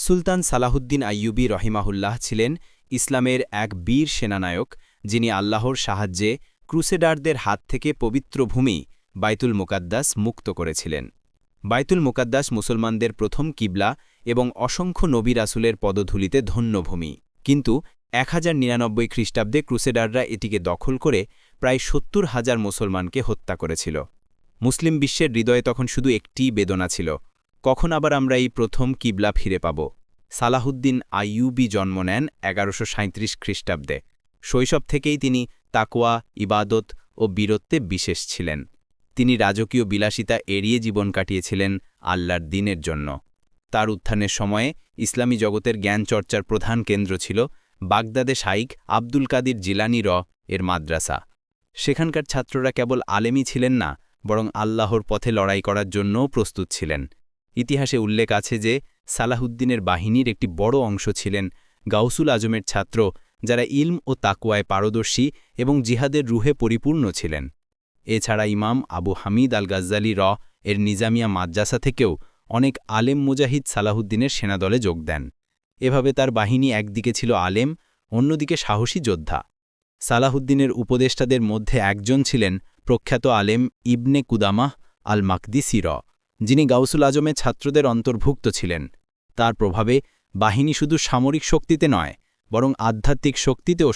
সুলতান সালাহুদ্দিন আইয়ুবী রহিমাহুল্লাহ ছিলেন ইসলামের এক বীর সেনানায়ক, যিনি আল্লাহর সাহায্যে ক্রুসেডারদের হাত থেকে পবিত্র ভূমি বাইতুল মুকাদ্দাস মুক্ত করেছিলেন। বাইতুল মুকাদ্দাস মুসলমানদের প্রথম কিবলা এবং অসংখ্য নবী রাসূলের পদধূলিতে ধন্য ভূমি। কিন্তু 1099 খ্রিস্টাব্দে ক্রুসেডাররা এটিকে দখল করে প্রায় 70,000 মুসলমানকে হত্যা করেছিল। মুসলিম বিশ্বের হৃদয়ে তখন শুধু একটিই বেদনা ছিল, কখন আবার আমরা এই প্রথম কিবলা ফিরে পাব। সালাহুদ্দিন আইয়ুবী জন্ম নেন 1137 খ্রিস্টাব্দে। শৈশব থেকেই তিনি তাকওয়া, ইবাদত ও বীরত্বে বিশেষ ছিলেন। তিনি রাজকীয় বিলাসিতা এড়িয়ে জীবন কাটিয়েছিলেন আল্লাহর দ্বীনের জন্য। তার উত্থানের সময়ে ইসলামী জগতের জ্ঞান চর্চার প্রধান কেন্দ্র ছিল বাগদাদে শাইখ আব্দুল কাদির জিলানী এর মাদ্রাসা। সেখানকার ছাত্ররা কেবল আলেমই ছিলেন না, বরং আল্লাহর পথে লড়াই করার জন্যও প্রস্তুত ছিলেন। ইতিহাসে উল্লেখ আছে যে সালাহুদ্দিনের বাহিনীর একটি বড় অংশ ছিলেন গাউসুল আজমের ছাত্র, যারা ইলম ও তাকওয়ায় পারদর্শী এবং জিহাদের রুহে পরিপূর্ণ ছিলেন। এছাড়া ইমাম আবু হামিদ আল গাজ্জালি এর নিজামিয়া মাদ্রাসা থেকেও অনেক আলেম মুজাহিদ সালাহুদ্দিনের সেনাদলে যোগ দেন। এভাবে তার বাহিনী একদিকে ছিল আলেম, অন্যদিকে সাহসী যোদ্ধা। সালাহুদ্দিনের উপদেষ্টাদের মধ্যে একজন ছিলেন প্রখ্যাত আলেম ইবনে কুদামাহ আল মাকদিসি যিনি গাউসুল আজমের ছাত্রদের অন্তর্ভুক্ত ছিলেন। তার প্রভাবে বাহিনী শুধু সামরিক শক্তিতে নয়, বরং আধ্যাত্মিক শক্তিতেও